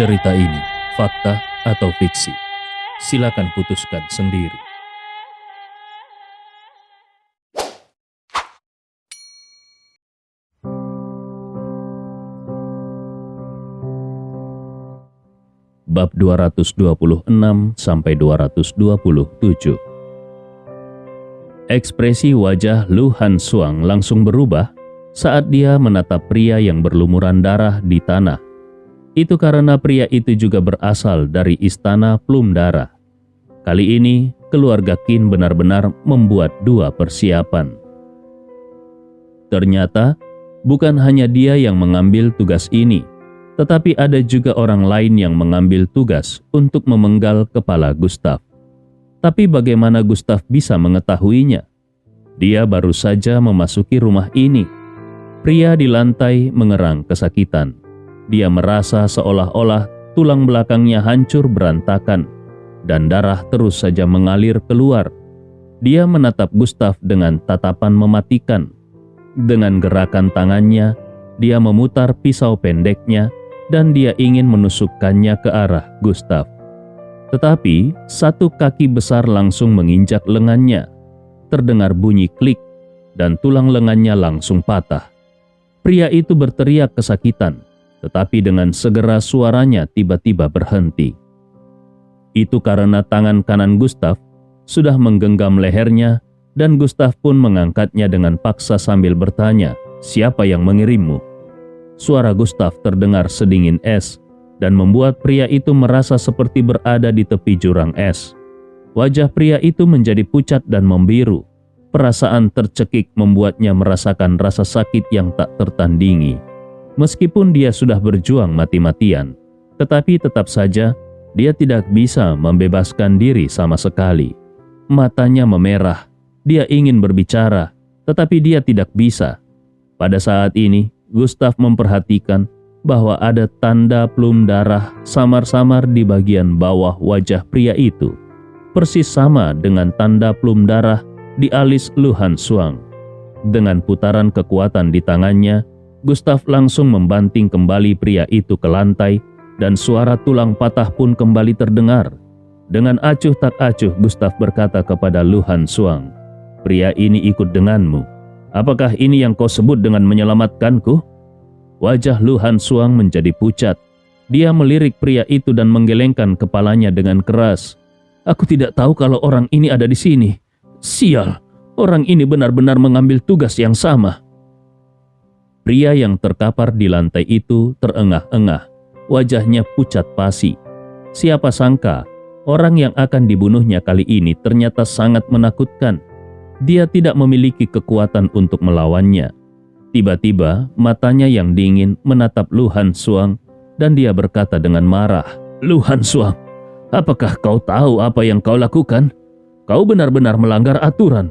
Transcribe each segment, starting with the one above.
Cerita ini fakta atau fiksi? Silakan putuskan sendiri. Bab 226 sampai 227. Ekspresi wajah Lu Hansuang langsung berubah saat dia menatap pria yang berlumuran darah di tanah. Itu karena pria itu juga berasal dari istana Plum Darah. Kali ini, keluarga Qin benar-benar membuat dua persiapan. Ternyata, bukan hanya dia yang mengambil tugas ini, tetapi ada juga orang lain yang mengambil tugas untuk memenggal kepala Gustav. Tapi bagaimana Gustav bisa mengetahuinya? Dia baru saja memasuki rumah ini. Pria di lantai mengerang kesakitan. Dia merasa seolah-olah tulang belakangnya hancur berantakan dan darah terus saja mengalir keluar. Dia menatap Gustav dengan tatapan mematikan. Dengan gerakan tangannya, dia memutar pisau pendeknya dan dia ingin menusukkannya ke arah Gustav. Tetapi satu kaki besar langsung menginjak lengannya. Terdengar bunyi klik dan tulang lengannya langsung patah. Pria itu berteriak kesakitan, tetapi dengan segera suaranya tiba-tiba berhenti. Itu karena tangan kanan Gustav sudah menggenggam lehernya dan Gustav pun mengangkatnya dengan paksa sambil bertanya, "Siapa yang mengirimmu?" Suara Gustav terdengar sedingin es dan membuat pria itu merasa seperti berada di tepi jurang es. Wajah pria itu menjadi pucat dan membiru. Perasaan tercekik membuatnya merasakan rasa sakit yang tak tertandingi. Meskipun dia sudah berjuang mati-matian, tetapi tetap saja dia tidak bisa membebaskan diri sama sekali. Matanya memerah, dia ingin berbicara, tetapi dia tidak bisa. Pada saat ini, Gustav memperhatikan bahwa ada tanda plum darah samar-samar di bagian bawah wajah pria itu, persis sama dengan tanda plum darah di alis Lu Hansuang. Dengan putaran kekuatan di tangannya, Gustav langsung membanting kembali pria itu ke lantai dan suara tulang patah pun kembali terdengar. Dengan acuh tak acuh, Gustav berkata kepada Lu Hansuang, "Pria ini ikut denganmu. Apakah ini yang kau sebut dengan menyelamatkanku?" Wajah Lu Hansuang menjadi pucat. Dia melirik pria itu dan menggelengkan kepalanya dengan keras. "Aku tidak tahu kalau orang ini ada di sini. Sial, orang ini benar-benar mengambil tugas yang sama." Pria yang terkapar di lantai itu terengah-engah, wajahnya pucat pasi. Siapa sangka, orang yang akan dibunuhnya kali ini ternyata sangat menakutkan. Dia tidak memiliki kekuatan untuk melawannya. Tiba-tiba, matanya yang dingin menatap Lu Hansuang dan dia berkata dengan marah, "Lu Hansuang, apakah kau tahu apa yang kau lakukan? Kau benar-benar melanggar aturan.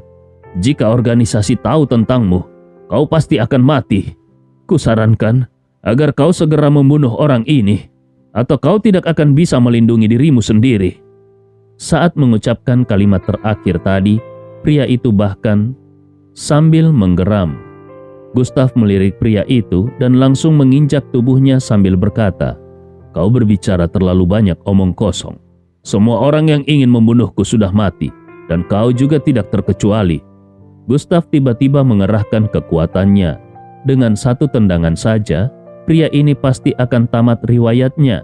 Jika organisasi tahu tentangmu, kau pasti akan mati. Kusarankan agar kau segera membunuh orang ini, atau kau tidak akan bisa melindungi dirimu sendiri." Saat mengucapkan kalimat terakhir tadi, pria itu bahkan sambil menggeram. Gustav melirik pria itu dan langsung menginjak tubuhnya sambil berkata, "Kau berbicara terlalu banyak omong kosong. Semua orang yang ingin membunuhku sudah mati, dan kau juga tidak terkecuali." Gustav tiba-tiba mengerahkan kekuatannya. Dengan satu tendangan saja, pria ini pasti akan tamat riwayatnya.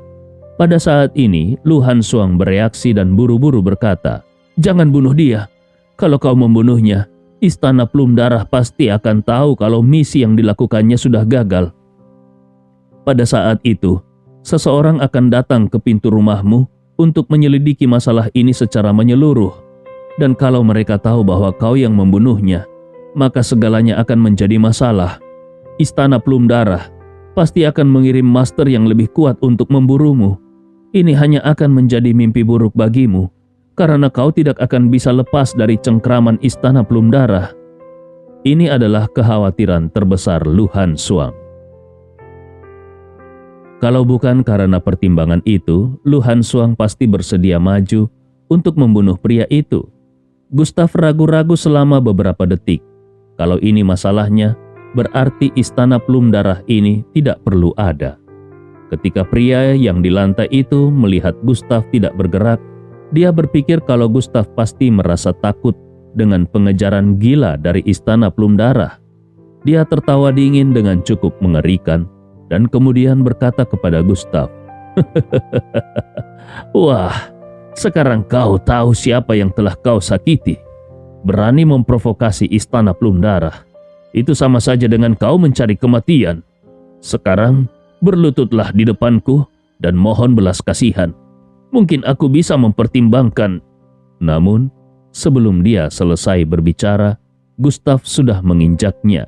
Pada saat ini, Lu Hansuang bereaksi dan buru-buru berkata, "Jangan bunuh dia. Kalau kau membunuhnya, istana Plum Darah pasti akan tahu kalau misi yang dilakukannya sudah gagal. Pada saat itu, seseorang akan datang ke pintu rumahmu untuk menyelidiki masalah ini secara menyeluruh. Dan kalau mereka tahu bahwa kau yang membunuhnya, maka segalanya akan menjadi masalah. Istana Plum Darah pasti akan mengirim master yang lebih kuat untuk memburumu. Ini hanya akan menjadi mimpi buruk bagimu, karena kau tidak akan bisa lepas dari cengkraman Istana Plum Darah." Ini adalah kekhawatiran terbesar Lu Hansuang. Kalau bukan karena pertimbangan itu, Lu Hansuang pasti bersedia maju untuk membunuh pria itu. Gustav ragu-ragu selama beberapa detik. Kalau ini masalahnya, berarti istana Plum Darah ini tidak perlu ada. Ketika pria yang di lantai itu melihat Gustav tidak bergerak, dia berpikir kalau Gustav pasti merasa takut dengan pengejaran gila dari istana Plumdarah. Dia tertawa dingin dengan cukup mengerikan dan kemudian berkata kepada Gustav, "Wah, sekarang kau tahu siapa yang telah kau sakiti. Berani memprovokasi istana Plumdarah. Itu sama saja dengan kau mencari kematian. Sekarang berlututlah di depanku dan mohon belas kasihan. Mungkin aku bisa mempertimbangkan." Namun, sebelum dia selesai berbicara, Gustav sudah menginjaknya.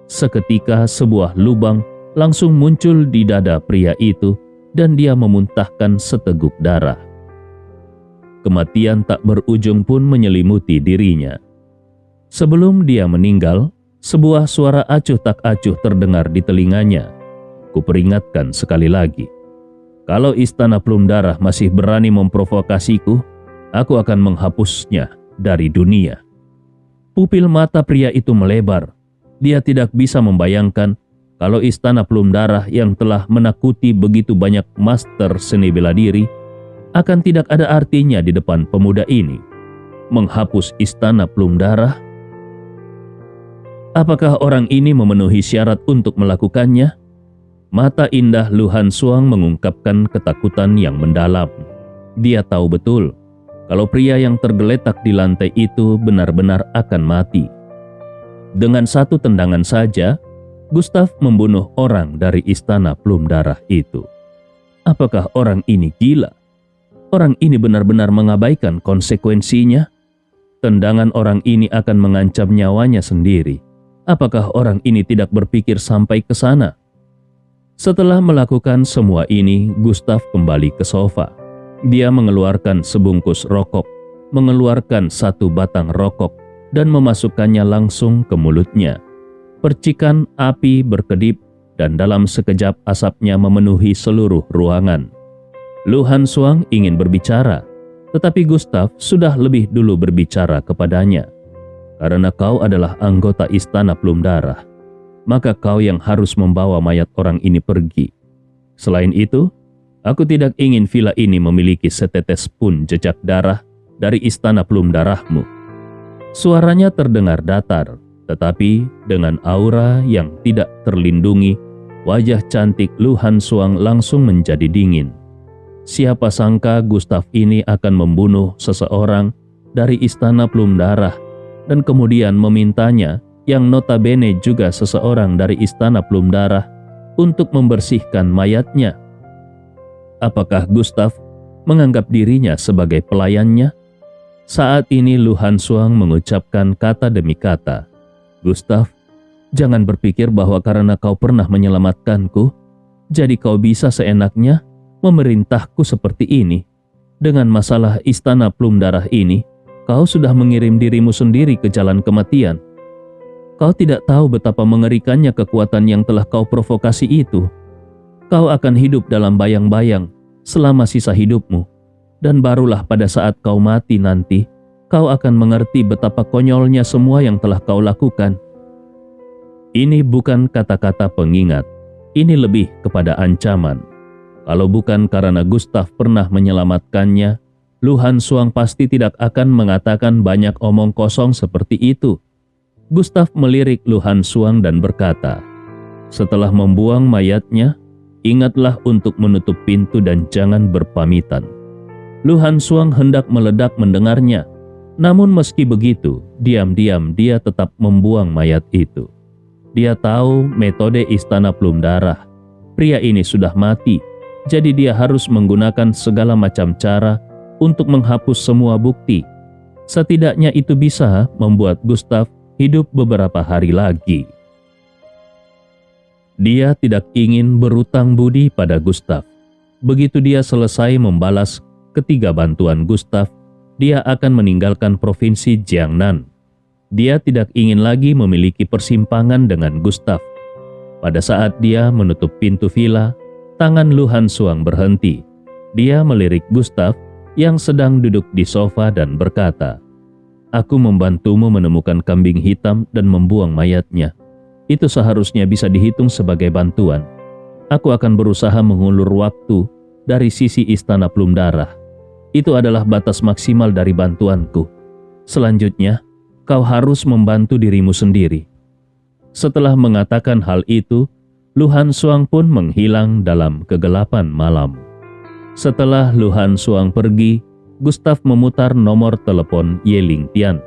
Seketika sebuah lubang langsung muncul di dada pria itu dan dia memuntahkan seteguk darah. Kematian tak berujung pun menyelimuti dirinya. Sebelum dia meninggal, sebuah suara acuh tak acuh terdengar di telinganya. Kuperingatkan sekali lagi, kalau istana Plumdarah masih berani memprovokasiku, aku akan menghapusnya dari dunia. Pupil mata pria itu melebar. Dia tidak bisa membayangkan kalau istana Plumdarah yang telah menakuti begitu banyak master seni bela diri akan tidak ada artinya di depan pemuda ini. Menghapus istana Plumdarah? Apakah orang ini memenuhi syarat untuk melakukannya? Mata indah Lu Hansuang mengungkapkan ketakutan yang mendalam. Dia tahu betul kalau pria yang tergeletak di lantai itu benar-benar akan mati. Dengan satu tendangan saja, Gustav membunuh orang dari istana Plumdarah itu. Apakah orang ini gila? Orang ini benar-benar mengabaikan konsekuensinya. Tendangan orang ini akan mengancam nyawanya sendiri. Apakah orang ini tidak berpikir sampai ke sana? Setelah melakukan semua ini, Gustav kembali ke sofa. Dia mengeluarkan sebungkus rokok, mengeluarkan satu batang rokok, dan memasukkannya langsung ke mulutnya. Percikan api berkedip dan dalam sekejap asapnya memenuhi seluruh ruangan. Lu Hansuang ingin berbicara, tetapi Gustav sudah lebih dulu berbicara kepadanya. Karena kau adalah anggota istana Plumdarah, maka kau yang harus membawa mayat orang ini pergi. Selain itu, aku tidak ingin villa ini memiliki setetes pun jejak darah dari istana Plumdarahmu. Suaranya terdengar datar, tetapi dengan aura yang tidak terlindungi, wajah cantik Lu Hansuang langsung menjadi dingin. Siapa sangka Gustav ini akan membunuh seseorang dari istana Plumdarah dan kemudian memintanya, yang notabene juga seseorang dari istana Plumdarah, untuk membersihkan mayatnya. Apakah Gustav menganggap dirinya sebagai pelayannya? Saat ini Lu Hansuang mengucapkan kata demi kata, "Gustav, jangan berpikir bahwa karena kau pernah menyelamatkanku, jadi kau bisa seenaknya memerintahku seperti ini. Dengan masalah istana Plumdarah ini, kau sudah mengirim dirimu sendiri ke jalan kematian. Kau tidak tahu betapa mengerikannya kekuatan yang telah kau provokasi itu. Kau akan hidup dalam bayang-bayang selama sisa hidupmu. Dan barulah pada saat kau mati nanti, kau akan mengerti betapa konyolnya semua yang telah kau lakukan." Ini bukan kata-kata pengingat, ini lebih kepada ancaman. Kalau bukan karena Gustav pernah menyelamatkannya, Lu Hansuang pasti tidak akan mengatakan banyak omong kosong seperti itu. Gustav melirik Lu Hansuang dan berkata, "Setelah membuang mayatnya, ingatlah untuk menutup pintu dan jangan berpamitan." Lu Hansuang hendak meledak mendengarnya, namun meski begitu, diam-diam dia tetap membuang mayat itu. Dia tahu metode istana Plumdarah. Pria ini sudah mati, jadi dia harus menggunakan segala macam cara untuk menghapus semua bukti. Setidaknya itu bisa membuat Gustav hidup beberapa hari lagi. Dia tidak ingin berutang budi pada Gustav. Begitu dia selesai membalas ketiga bantuan Gustav, dia akan meninggalkan provinsi Jiangnan. Dia tidak ingin lagi memiliki persimpangan dengan Gustav. Pada saat dia menutup pintu villa, tangan Lu Hansuang berhenti. Dia melirik Gustav yang sedang duduk di sofa dan berkata, "Aku membantumu menemukan kambing hitam dan membuang mayatnya. Itu seharusnya bisa dihitung sebagai bantuan. Aku akan berusaha mengulur waktu dari sisi istana Plum Darah. Itu adalah batas maksimal dari bantuanku. Selanjutnya, kau harus membantu dirimu sendiri." Setelah mengatakan hal itu, Lu Han Suang pun menghilang dalam kegelapan malam. Setelah Lu Han Suang pergi, Gustav memutar nomor telepon Ye Ling Tian.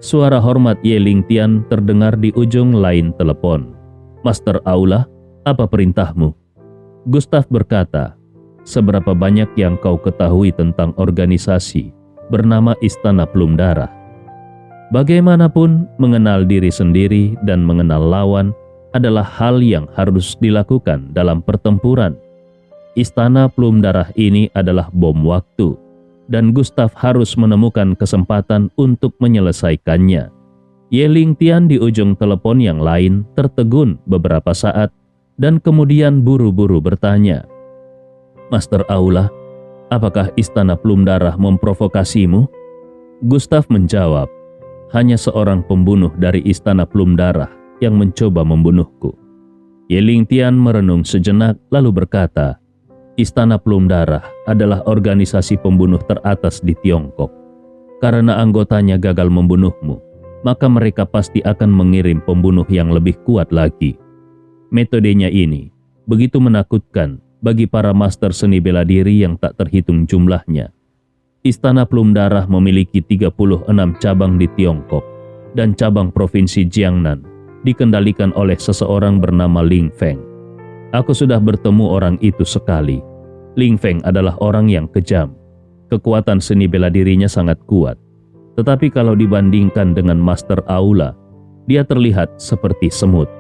Suara hormat Ye Ling Tian terdengar di ujung lain telepon. "Master Aula, apa perintahmu?" Gustav berkata, "Seberapa banyak yang kau ketahui tentang organisasi bernama Istana Plum Darah?" Bagaimanapun, mengenal diri sendiri dan mengenal lawan adalah hal yang harus dilakukan dalam pertempuran. Istana Plum Darah ini adalah bom waktu, dan Gustav harus menemukan kesempatan untuk menyelesaikannya. Ye Ling Tian di ujung telepon yang lain tertegun beberapa saat dan kemudian buru-buru bertanya, "Master Aula, apakah Istana Plum Darah memprovokasimu?" Gustav menjawab, "Hanya seorang pembunuh dari Istana Plum Darah yang mencoba membunuhku." Ye Ling Tian merenung sejenak lalu berkata, "Istana Plum Darah adalah organisasi pembunuh teratas di Tiongkok. Karena anggotanya gagal membunuhmu, maka mereka pasti akan mengirim pembunuh yang lebih kuat lagi. Metodenya ini begitu menakutkan bagi para master seni bela diri yang tak terhitung jumlahnya. Istana Plum Darah memiliki 36 cabang di Tiongkok, dan cabang provinsi Jiangnan dikendalikan oleh seseorang bernama Ling Feng. Aku sudah bertemu orang itu sekali. Ling Feng adalah orang yang kejam. Kekuatan seni bela dirinya sangat kuat. Tetapi kalau dibandingkan dengan Master Aula, dia terlihat seperti semut."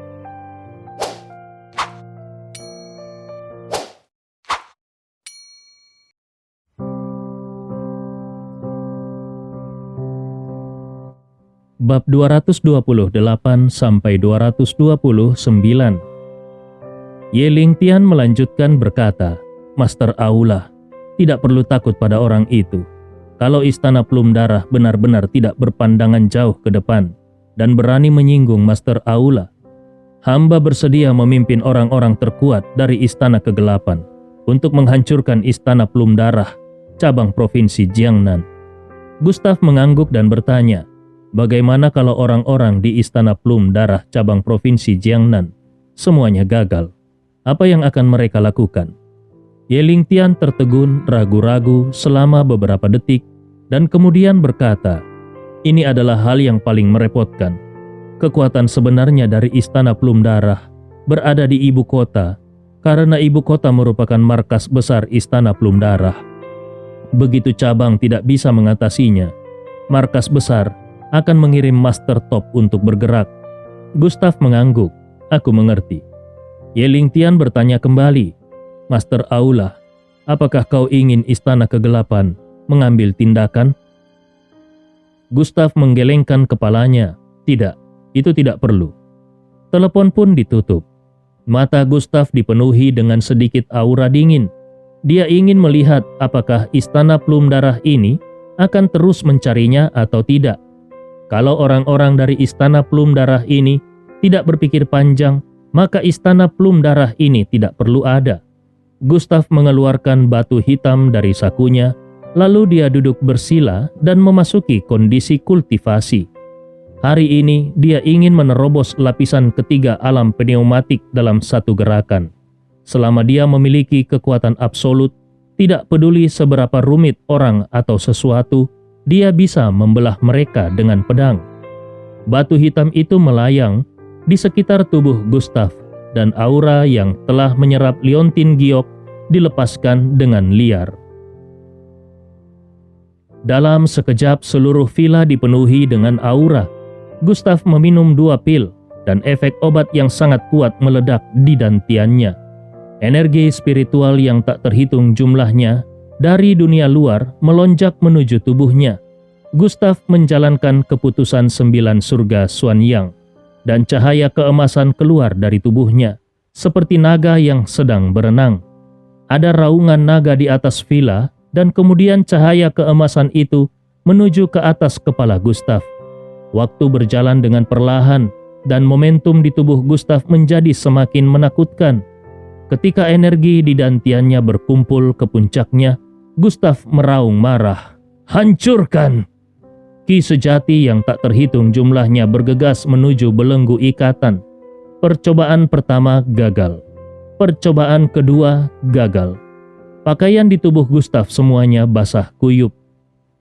Bab 228 sampai 229. Ye Ling Tian melanjutkan berkata, "Master Aula, tidak perlu takut pada orang itu. Kalau Istana Plum Darah benar-benar tidak berpandangan jauh ke depan dan berani menyinggung Master Aula, hamba bersedia memimpin orang-orang terkuat dari Istana Kegelapan untuk menghancurkan Istana Plum Darah, cabang provinsi Jiangnan." Gustav mengangguk dan bertanya, "Bagaimana kalau orang-orang di Istana Plum Darah cabang provinsi Jiangnan semuanya gagal? Apa yang akan mereka lakukan?" Ye Ling Tian tertegun ragu-ragu selama beberapa detik dan kemudian berkata, "Ini adalah hal yang paling merepotkan. Kekuatan sebenarnya dari Istana Plum Darah berada di ibu kota karena ibu kota merupakan markas besar Istana Plum Darah. Begitu cabang tidak bisa mengatasinya, markas besar akan mengirim master top untuk bergerak." Gustav mengangguk. "Aku mengerti." Ye Ling Tian bertanya kembali, "Master Aula, apakah kau ingin Istana Kegelapan mengambil tindakan?" Gustav menggelengkan kepalanya. "Tidak, itu tidak perlu." Telepon pun ditutup. Mata Gustav dipenuhi dengan sedikit aura dingin. Dia ingin melihat apakah Istana Plum Darah ini akan terus mencarinya atau tidak. Kalau orang-orang dari Istana Plum Darah ini tidak berpikir panjang, maka Istana Plum Darah ini tidak perlu ada. Gustav mengeluarkan batu hitam dari sakunya, lalu dia duduk bersila dan memasuki kondisi kultivasi. Hari ini dia ingin menerobos lapisan ketiga alam pneumatik dalam satu gerakan. Selama dia memiliki kekuatan absolut, tidak peduli seberapa rumit orang atau sesuatu, dia bisa membelah mereka dengan pedang. Batu hitam itu melayang di sekitar tubuh Gustav, dan aura yang telah menyerap liontin giok dilepaskan dengan liar. Dalam sekejap seluruh villa dipenuhi dengan aura. Gustav meminum 2 pil dan efek obat yang sangat kuat meledak di dantiannya. Energi spiritual yang tak terhitung jumlahnya dari dunia luar melonjak menuju tubuhnya. Gustav menjalankan keputusan 9 surga Xuanyang, dan cahaya keemasan keluar dari tubuhnya, seperti naga yang sedang berenang. Ada raungan naga di atas villa, dan kemudian cahaya keemasan itu menuju ke atas kepala Gustav. Waktu berjalan dengan perlahan, dan momentum di tubuh Gustav menjadi semakin menakutkan. Ketika energi di dantiannya berkumpul ke puncaknya, Gustav meraung marah. "Hancurkan!" Ki sejati yang tak terhitung jumlahnya bergegas menuju belenggu ikatan. Percobaan pertama gagal. Percobaan kedua gagal. Pakaian di tubuh Gustav semuanya basah kuyup.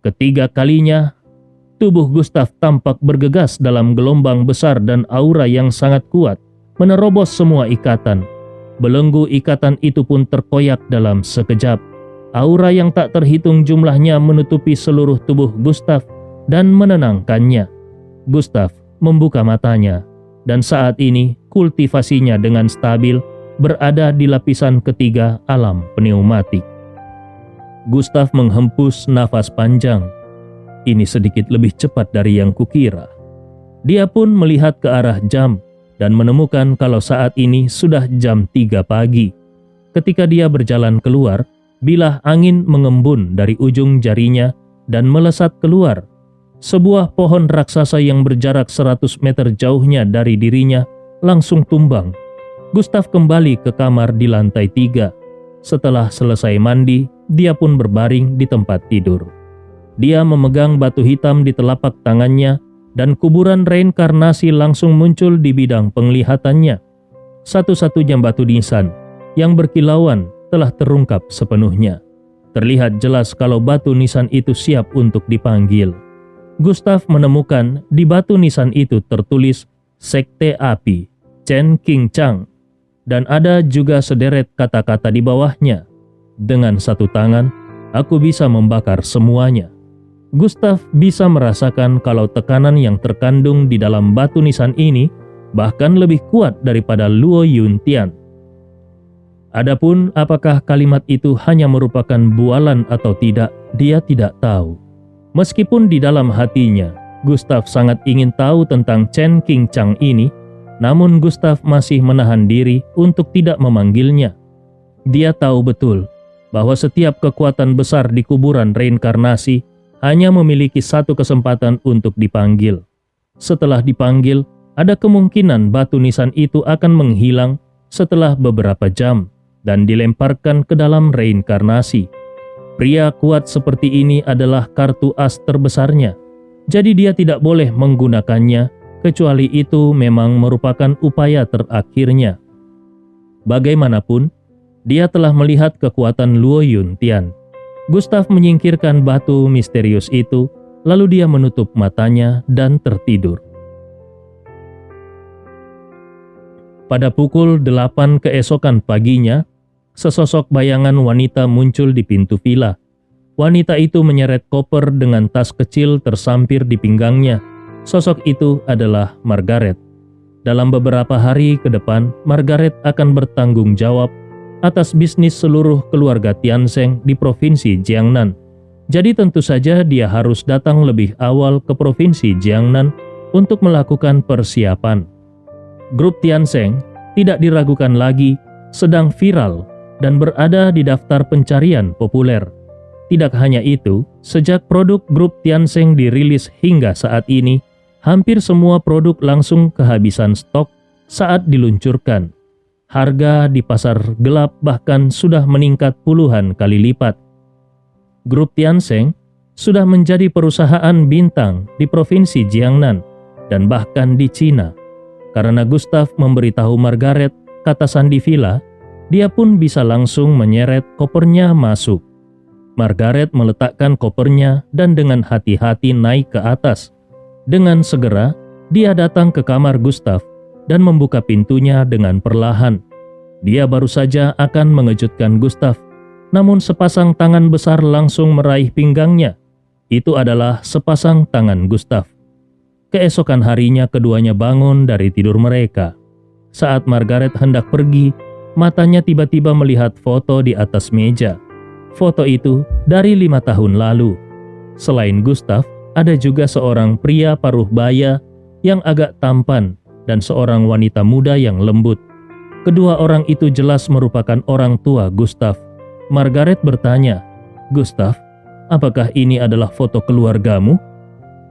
Ketiga kalinya, tubuh Gustav tampak bergegas dalam gelombang besar dan aura yang sangat kuat, menerobos semua ikatan. Belenggu ikatan itu pun terkoyak dalam sekejap. Aura yang tak terhitung jumlahnya menutupi seluruh tubuh Gustav dan menenangkannya. Gustav membuka matanya, dan saat ini kultivasinya dengan stabil berada di lapisan ketiga alam pneumatik. Gustav menghempus nafas panjang. Ini sedikit lebih cepat dari yang kukira. Dia pun melihat ke arah jam dan menemukan kalau saat ini sudah jam 3 pagi. Ketika dia berjalan keluar, bilah angin mengembun dari ujung jarinya dan melesat keluar. Sebuah pohon raksasa yang berjarak 100 meter jauhnya dari dirinya langsung tumbang. Gustav kembali ke kamar di lantai 3. Setelah selesai mandi, dia pun berbaring di tempat tidur. Dia memegang batu hitam di telapak tangannya dan kuburan reinkarnasi langsung muncul di bidang penglihatannya. Satu-satunya batu nisan yang berkilauan telah terungkap sepenuhnya. Terlihat jelas kalau batu nisan itu siap untuk dipanggil. Gustav menemukan di batu nisan itu tertulis Sekte Api, Chen King Chang, dan ada juga sederet kata-kata di bawahnya. Dengan satu tangan, aku bisa membakar semuanya. Gustav bisa merasakan kalau tekanan yang terkandung di dalam batu nisan ini bahkan lebih kuat daripada Luo Yuntian. Adapun apakah kalimat itu hanya merupakan bualan atau tidak, dia tidak tahu. Meskipun di dalam hatinya, Gustav sangat ingin tahu tentang Chen King Chang ini, namun Gustav masih menahan diri untuk tidak memanggilnya. Dia tahu betul bahwa setiap kekuatan besar di kuburan reinkarnasi hanya memiliki satu kesempatan untuk dipanggil. Setelah dipanggil, ada kemungkinan batu nisan itu akan menghilang setelah beberapa jam dan dilemparkan ke dalam reinkarnasi. Pria kuat seperti ini adalah kartu as terbesarnya, jadi dia tidak boleh menggunakannya kecuali itu memang merupakan upaya terakhirnya. Bagaimanapun, dia telah melihat kekuatan Luo Yuntian. Gustav menyingkirkan batu misterius itu, lalu dia menutup matanya dan tertidur. Pada pukul 8 keesokan paginya, sesosok bayangan wanita muncul di pintu villa. Wanita itu menyeret koper dengan tas kecil tersampir di pinggangnya. Sosok itu adalah Margaret. Dalam beberapa hari ke depan, Margaret akan bertanggung jawab atas bisnis seluruh keluarga Tianzeng di provinsi Jiangnan. Jadi tentu saja dia harus datang lebih awal ke provinsi Jiangnan untuk melakukan persiapan. Grup Tianzeng tidak diragukan lagi sedang viral dan berada di daftar pencarian populer. Tidak hanya itu, sejak produk grup Tianzeng dirilis hingga saat ini, hampir semua produk langsung kehabisan stok saat diluncurkan. Harga di pasar gelap bahkan sudah meningkat puluhan kali lipat. Grup Tianzeng sudah menjadi perusahaan bintang di provinsi Jiangnan dan bahkan di Cina. Karena Gustav memberitahu Margaret katasan di villa, dia pun bisa langsung menyeret kopernya masuk. Margaret meletakkan kopernya dan dengan hati-hati naik ke atas. Dengan segera, dia datang ke kamar Gustav dan membuka pintunya dengan perlahan. Dia baru saja akan mengejutkan Gustav, namun sepasang tangan besar langsung meraih pinggangnya. Itu adalah sepasang tangan Gustav. Keesokan harinya keduanya bangun dari tidur mereka. Saat Margaret hendak pergi, matanya tiba-tiba melihat foto di atas meja. Foto itu dari 5 tahun lalu. Selain Gustav, ada juga seorang pria paruh baya yang agak tampan dan seorang wanita muda yang lembut. Kedua orang itu jelas merupakan orang tua Gustav. Margaret bertanya, "Gustav, apakah ini adalah foto keluargamu?"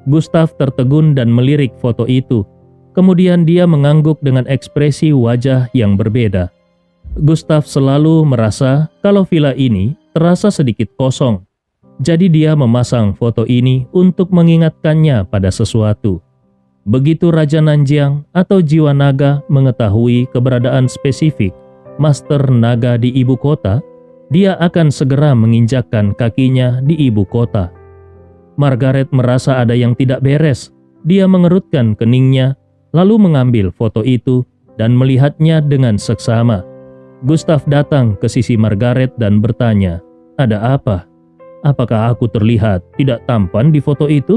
Gustav tertegun dan melirik foto itu. Kemudian dia mengangguk dengan ekspresi wajah yang berbeda. Gustav selalu merasa kalau villa ini terasa sedikit kosong. Jadi dia memasang foto ini untuk mengingatkannya pada sesuatu. Begitu Raja Nanjiang atau jiwa naga mengetahui keberadaan spesifik Master Naga di ibu kota, dia akan segera menginjakkan kakinya di ibu kota. Margaret merasa ada yang tidak beres. Dia mengerutkan keningnya, lalu mengambil foto itu dan melihatnya dengan seksama. Gustav datang ke sisi Margaret dan bertanya, "Ada apa? Apakah aku terlihat tidak tampan di foto itu?"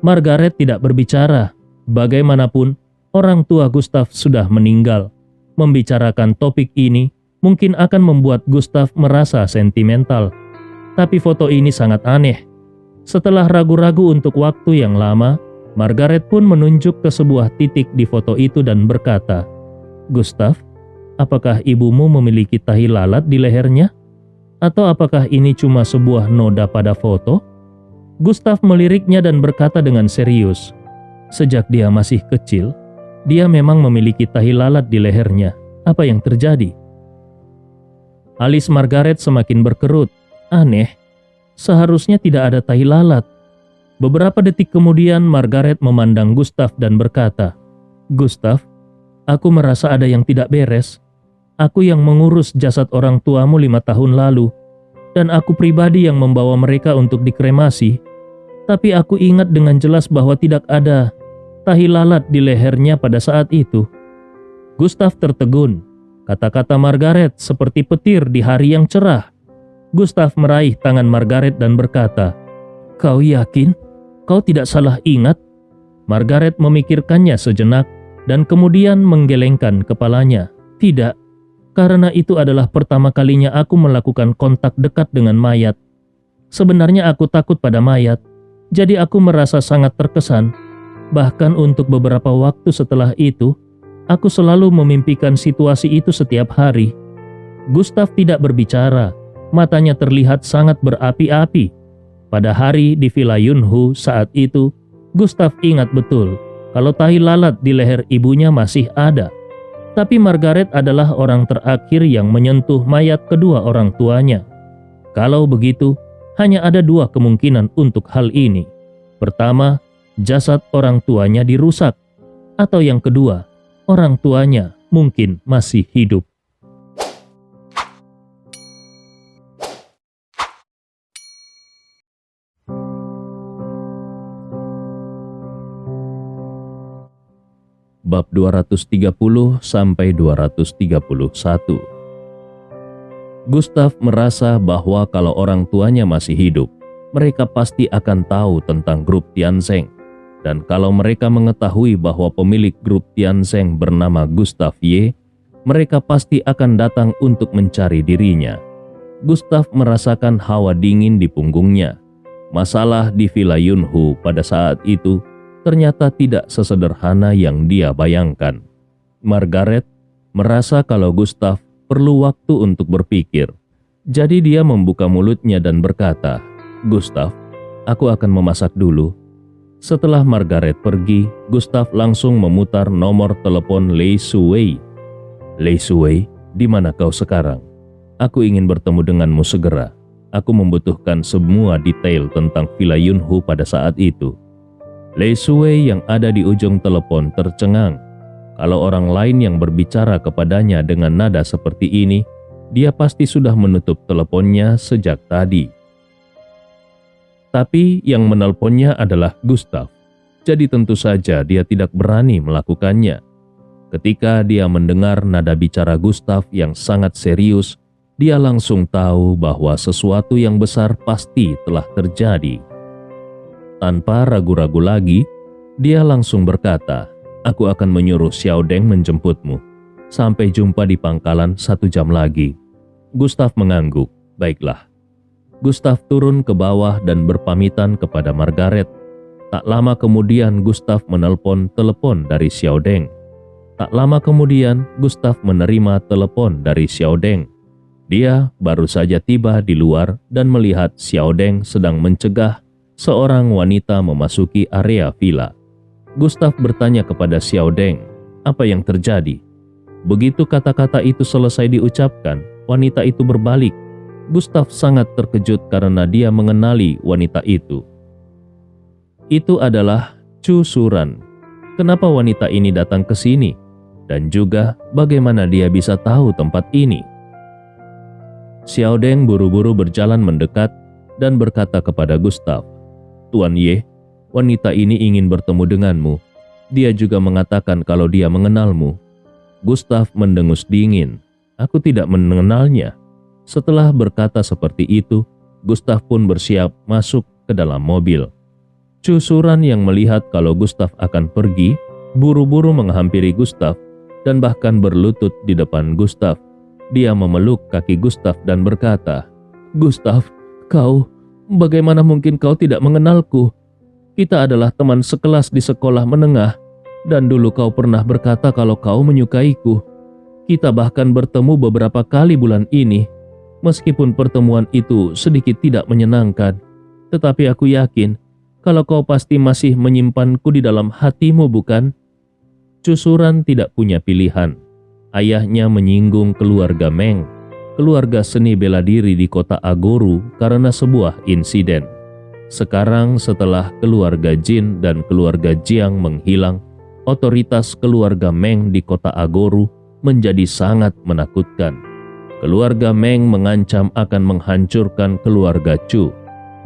Margaret tidak berbicara. Bagaimanapun, orang tua Gustav sudah meninggal. Membicarakan topik ini mungkin akan membuat Gustav merasa sentimental. Tapi foto ini sangat aneh. Setelah ragu-ragu untuk waktu yang lama, Margaret pun menunjuk ke sebuah titik di foto itu dan berkata, "Gustav, apakah ibumu memiliki tahi lalat di lehernya? Atau apakah ini cuma sebuah noda pada foto?" Gustav meliriknya dan berkata dengan serius, "Sejak dia masih kecil, dia memang memiliki tahi lalat di lehernya. Apa yang terjadi?" Alis Margaret semakin berkerut. Aneh, seharusnya tidak ada tahi lalat. Beberapa detik kemudian Margaret memandang Gustav dan berkata, "Gustav, aku merasa ada yang tidak beres. Aku yang mengurus jasad orang tuamu 5 tahun lalu, dan aku pribadi yang membawa mereka untuk dikremasi. Tapi aku ingat dengan jelas bahwa tidak ada tahi lalat di lehernya pada saat itu." Gustav tertegun. Kata-kata Margaret seperti petir di hari yang cerah. Gustav meraih tangan Margaret dan berkata, "Kau yakin? Kau tidak salah ingat?" Margaret memikirkannya sejenak dan kemudian menggelengkan kepalanya. "Tidak, karena itu adalah pertama kalinya aku melakukan kontak dekat dengan mayat. Sebenarnya aku takut pada mayat, jadi aku merasa sangat terkesan. Bahkan untuk beberapa waktu setelah itu, aku selalu memimpikan situasi itu setiap hari." Gustav tidak berbicara, matanya terlihat sangat berapi-api. Pada hari di Villa Yunhu saat itu, Gustav ingat betul kalau tahi lalat di leher ibunya masih ada. Tapi Margaret adalah orang terakhir yang menyentuh mayat kedua orang tuanya. Kalau begitu, hanya ada 2 kemungkinan untuk hal ini. Pertama, jasad orang tuanya dirusak. Atau yang kedua, orang tuanya mungkin masih hidup. Bab 230 sampai 231. Gustav merasa bahwa kalau orang tuanya masih hidup, mereka pasti akan tahu tentang grup Tianzeng. Dan kalau mereka mengetahui bahwa pemilik grup Tianzeng bernama Gustav Ye, mereka pasti akan datang untuk mencari dirinya. Gustav merasakan hawa dingin di punggungnya. Masalah di Villa Yunhu pada saat itu ternyata tidak sesederhana yang dia bayangkan. Margaret merasa kalau Gustav perlu waktu untuk berpikir. Jadi dia membuka mulutnya dan berkata, "Gustav, aku akan memasak dulu." Setelah Margaret pergi, Gustav langsung memutar nomor telepon Lei Suwei. "Lei Suwei, di mana kau sekarang? Aku ingin bertemu denganmu segera. Aku membutuhkan semua detail tentang Villa Yunhu pada saat itu." Lei Suwei yang ada di ujung telepon tercengang. Kalau orang lain yang berbicara kepadanya dengan nada seperti ini, dia pasti sudah menutup teleponnya sejak tadi. Tapi yang menelponnya adalah Gustav, jadi tentu saja dia tidak berani melakukannya. Ketika dia mendengar nada bicara Gustav yang sangat serius, dia langsung tahu bahwa sesuatu yang besar pasti telah terjadi. Tanpa ragu-ragu lagi, dia langsung berkata, "Aku akan menyuruh Xiao Deng menjemputmu. Sampai jumpa di pangkalan 1 jam lagi." Gustav mengangguk. "Baiklah." Gustav turun ke bawah dan berpamitan kepada Margaret. Tak lama kemudian Gustav menelpon telepon dari Xiao Deng. Tak lama kemudian Gustav menerima telepon dari Xiao Deng. Dia baru saja tiba di luar dan melihat Xiao Deng sedang mencegah seorang wanita memasuki area villa. Gustav bertanya kepada Xiao Deng, "Apa yang terjadi?" Begitu kata-kata itu selesai diucapkan, wanita itu berbalik. Gustav sangat terkejut karena dia mengenali wanita itu. Itu adalah Chu Suran. Kenapa wanita ini datang ke sini? Dan juga bagaimana dia bisa tahu tempat ini? Xiao Deng buru-buru berjalan mendekat dan berkata kepada Gustav, "Tuan Ye, wanita ini ingin bertemu denganmu. Dia juga mengatakan kalau dia mengenalmu." Gustav mendengus dingin. "Aku tidak mengenalnya." Setelah berkata seperti itu, Gustav pun bersiap masuk ke dalam mobil. Chu Suran yang melihat kalau Gustav akan pergi, buru-buru menghampiri Gustav dan bahkan berlutut di depan Gustav. Dia memeluk kaki Gustav dan berkata, "Gustav, bagaimana mungkin kau tidak mengenalku? Kita adalah teman sekelas di sekolah menengah, dan dulu kau pernah berkata kalau kau menyukaiku. Kita bahkan bertemu beberapa kali bulan ini, meskipun pertemuan itu sedikit tidak menyenangkan. Tetapi aku yakin kalau kau pasti masih menyimpanku di dalam hatimu, bukan?" Chu Suran tidak punya pilihan. Ayahnya menyinggung keluarga Meng, keluarga seni bela diri di kota Agoru karena sebuah insiden. Sekarang setelah keluarga Jin dan keluarga Jiang menghilang, otoritas keluarga Meng di kota Agoru menjadi sangat menakutkan. Keluarga Meng mengancam akan menghancurkan keluarga Chu,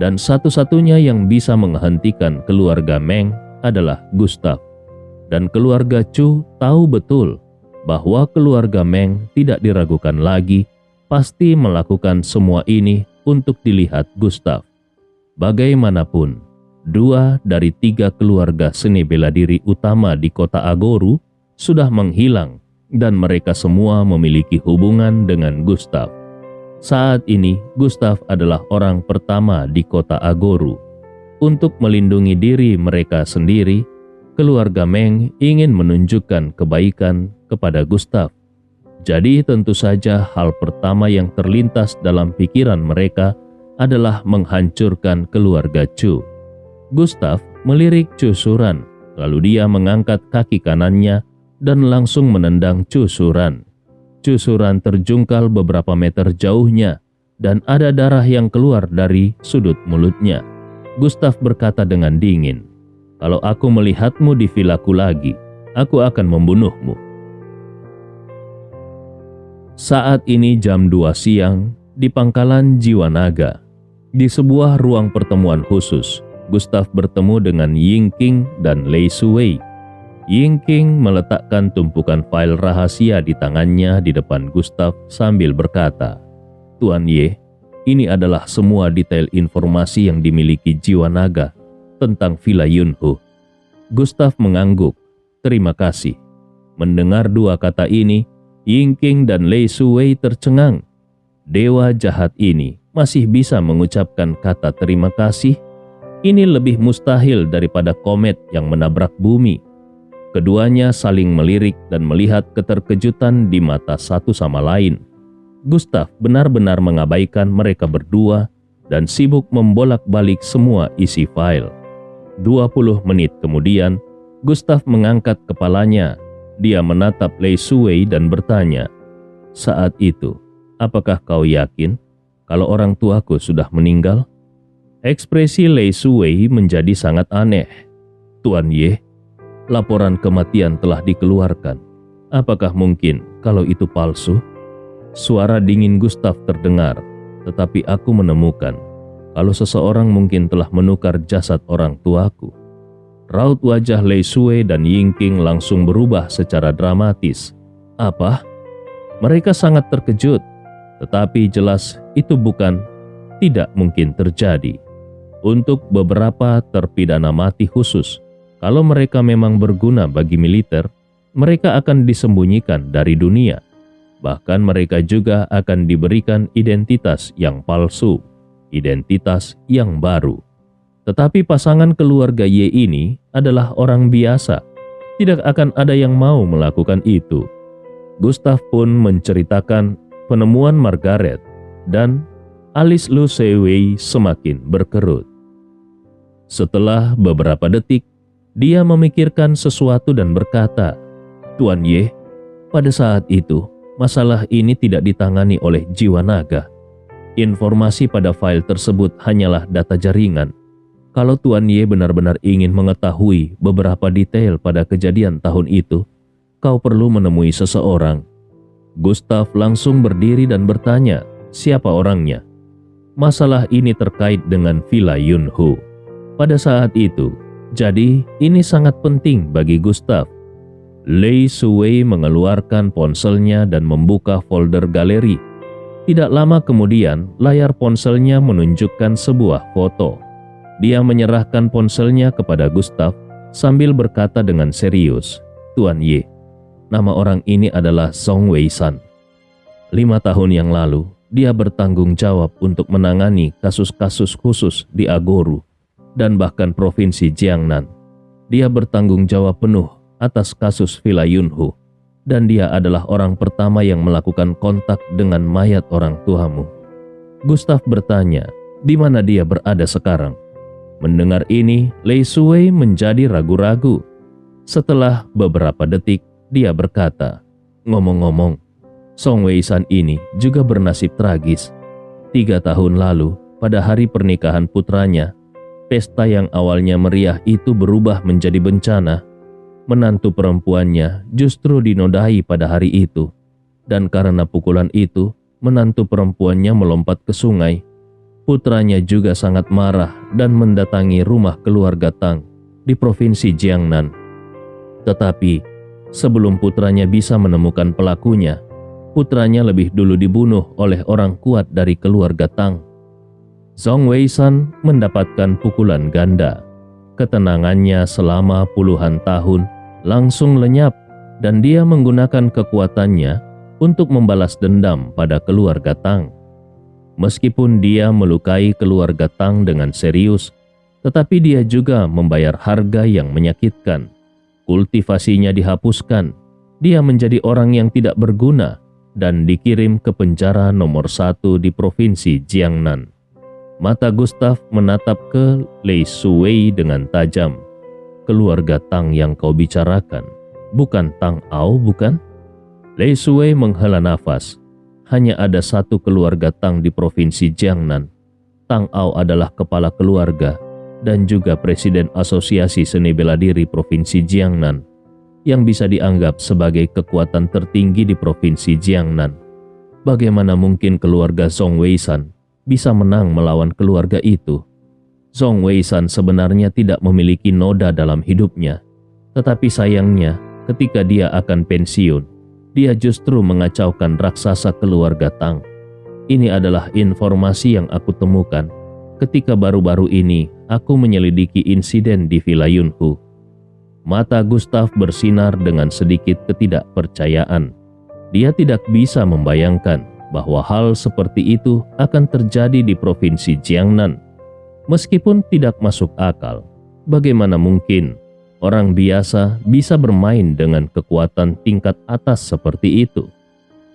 dan satu-satunya yang bisa menghentikan keluarga Meng adalah Gustav. Dan keluarga Chu tahu betul bahwa keluarga Meng tidak diragukan lagi, pasti melakukan semua ini untuk dilihat Gustav. Bagaimanapun, 2 dari 3 keluarga seni bela diri utama di kota Agoru sudah menghilang dan mereka semua memiliki hubungan dengan Gustav. Saat ini, Gustav adalah orang pertama di kota Agoru. Untuk melindungi diri mereka sendiri, keluarga Meng ingin menunjukkan kebaikan kepada Gustav. Jadi tentu saja hal pertama yang terlintas dalam pikiran mereka adalah menghancurkan keluarga Chu. Gustav melirik Chu Suran, lalu dia mengangkat kaki kanannya dan langsung menendang Chu Suran. Chu Suran terjungkal beberapa meter jauhnya dan ada darah yang keluar dari sudut mulutnya. Gustav berkata dengan dingin, "Kalau aku melihatmu di vilaku lagi, aku akan membunuhmu." Saat ini jam 2 siang di pangkalan Jiwa Naga. Di sebuah ruang pertemuan khusus, Gustav bertemu dengan Ying Qing dan Lei Suwei. Ying Qing meletakkan tumpukan file rahasia di tangannya di depan Gustav sambil berkata, "Tuan Ye, ini adalah semua detail informasi yang dimiliki Jiwa Naga tentang Villa Yunhu." Gustav mengangguk. "Terima kasih." Mendengar 2 kata ini, Ying Qing dan Lei Suwei tercengang. Dewa jahat ini masih bisa mengucapkan kata terima kasih? Ini lebih mustahil daripada komet yang menabrak bumi. Keduanya saling melirik dan melihat keterkejutan di mata satu sama lain. Gustav benar-benar mengabaikan mereka berdua dan sibuk membolak-balik semua isi file. 20 menit kemudian, Gustav mengangkat kepalanya. Dia menatap Lei Suwei dan bertanya, "Saat itu, apakah kau yakin kalau orang tuaku sudah meninggal?" Ekspresi Lei Suwei menjadi sangat aneh. "Tuan Ye, laporan kematian telah dikeluarkan. Apakah mungkin kalau itu palsu?" Suara dingin Gustav terdengar, "Tetapi aku menemukan kalau seseorang mungkin telah menukar jasad orang tuaku." Raut wajah Lei Suwei dan Ying Qing langsung berubah secara dramatis. "Apa?" Mereka sangat terkejut, tetapi jelas itu tidak mungkin terjadi. Untuk beberapa terpidana mati khusus, kalau mereka memang berguna bagi militer, mereka akan disembunyikan dari dunia. Bahkan mereka juga akan diberikan identitas yang palsu, identitas yang baru. Tetapi pasangan keluarga Ye ini adalah orang biasa. Tidak akan ada yang mau melakukan itu. Gustav pun menceritakan penemuan Margaret dan alis Lu Sewei semakin berkerut. Setelah beberapa detik, dia memikirkan sesuatu dan berkata, "Tuan Ye, Pada saat itu, masalah ini tidak ditangani oleh jiwa naga. Informasi pada file tersebut hanyalah data jaringan. Kalau Tuan Ye benar-benar ingin mengetahui beberapa detail pada kejadian tahun itu, kau perlu menemui seseorang. Gustav langsung berdiri dan bertanya, siapa orangnya? Masalah ini terkait dengan Villa Yunhu. Pada saat itu, jadi ini sangat penting bagi Gustav. Lei Suwei mengeluarkan ponselnya dan membuka folder galeri. Tidak lama kemudian, layar ponselnya menunjukkan sebuah foto. Dia menyerahkan ponselnya kepada Gustav sambil berkata dengan serius, Tuan Ye, nama orang ini adalah Song Wei-san. 5 tahun yang lalu, dia bertanggung jawab untuk menangani kasus-kasus khusus di Agoru dan bahkan Provinsi Jiangnan. Dia bertanggung jawab penuh atas kasus Villa Yunhu, dan dia adalah orang pertama yang melakukan kontak dengan mayat orang tuamu. Gustav bertanya, di mana dia berada sekarang? Mendengar ini, Lei Suwei menjadi ragu-ragu. Setelah beberapa detik, dia berkata, ngomong-ngomong, Song Wei-san ini juga bernasib tragis. 3 tahun lalu, pada hari pernikahan putranya, pesta yang awalnya meriah itu berubah menjadi bencana. Menantu perempuannya justru dinodai pada hari itu, dan karena pukulan itu, menantu perempuannya melompat ke sungai. Putranya juga sangat marah dan mendatangi rumah keluarga Tang di Provinsi Jiangnan. Tetapi, sebelum putranya bisa menemukan pelakunya, putranya lebih dulu dibunuh oleh orang kuat dari keluarga Tang. Song Wei-san mendapatkan pukulan ganda. Ketenangannya selama puluhan tahun langsung lenyap dan dia menggunakan kekuatannya untuk membalas dendam pada keluarga Tang. Meskipun dia melukai keluarga Tang dengan serius, tetapi dia juga membayar harga yang menyakitkan. Kultivasinya dihapuskan, dia menjadi orang yang tidak berguna dan dikirim ke penjara nomor 1 di Provinsi Jiangnan. Mata Gustav menatap ke Lei Suwei dengan tajam. Keluarga Tang yang kau bicarakan, bukan Tang Ao, bukan? Lei Suwei menghela nafas. Hanya ada satu keluarga Tang di Provinsi Jiangnan. Tang Ao adalah kepala keluarga dan juga Presiden Asosiasi Seni Bela Diri Provinsi Jiangnan yang bisa dianggap sebagai kekuatan tertinggi di Provinsi Jiangnan. Bagaimana mungkin keluarga Song Wei-san bisa menang melawan keluarga itu? Song Wei-san sebenarnya tidak memiliki noda dalam hidupnya, tetapi sayangnya ketika dia akan pensiun, dia justru mengacaukan raksasa keluarga Tang. Ini adalah informasi yang aku temukan ketika baru-baru ini aku menyelidiki insiden di Villa Yunhu. Mata Gustav bersinar dengan sedikit ketidakpercayaan. Dia tidak bisa membayangkan bahwa hal seperti itu akan terjadi di Provinsi Jiangnan. Meskipun tidak masuk akal, bagaimana mungkin orang biasa bisa bermain dengan kekuatan tingkat atas seperti itu?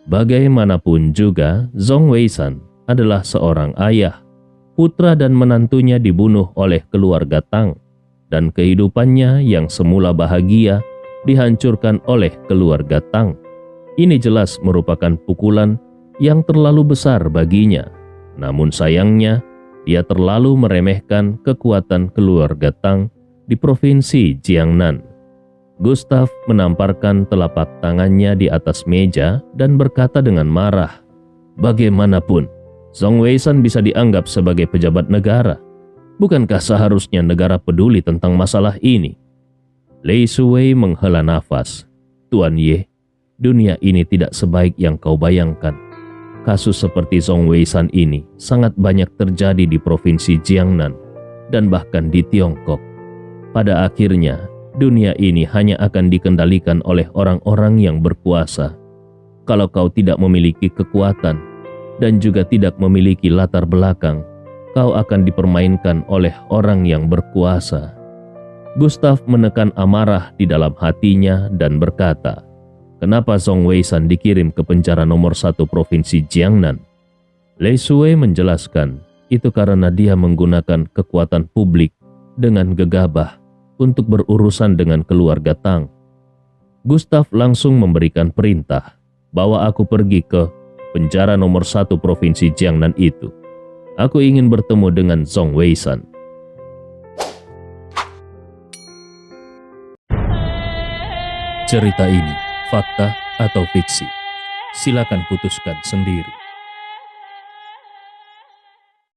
Bagaimanapun juga, Song Wei-san adalah seorang ayah. Putra dan menantunya dibunuh oleh keluarga Tang, dan kehidupannya yang semula bahagia dihancurkan oleh keluarga Tang. Ini jelas merupakan pukulan yang terlalu besar baginya. Namun sayangnya, dia terlalu meremehkan kekuatan keluarga Tang di Provinsi Jiangnan. Gustav menamparkan telapak tangannya di atas meja dan berkata dengan marah, bagaimanapun, Song Wei-san bisa dianggap sebagai pejabat negara. Bukankah seharusnya negara peduli tentang masalah ini? Lei Suwei menghela nafas. Tuan Ye, dunia ini tidak sebaik yang kau bayangkan. Kasus seperti Song Wei-san ini sangat banyak terjadi di Provinsi Jiangnan dan bahkan di Tiongkok. Pada akhirnya, dunia ini hanya akan dikendalikan oleh orang-orang yang berkuasa. Kalau kau tidak memiliki kekuatan dan juga tidak memiliki latar belakang, kau akan dipermainkan oleh orang yang berkuasa. Gustav menekan amarah di dalam hatinya dan berkata, kenapa Song Wei-san dikirim ke penjara nomor 1 Provinsi Jiangnan? Lei Suwei menjelaskan, itu karena dia menggunakan kekuatan publik dengan gegabah untuk berurusan dengan keluarga Tang. Gustav langsung memberikan perintah, bawa aku pergi ke penjara nomor 1 provinsi Jiangnan itu. Aku ingin bertemu dengan Zhong Weishan. Cerita ini fakta atau fiksi? Silakan putuskan sendiri.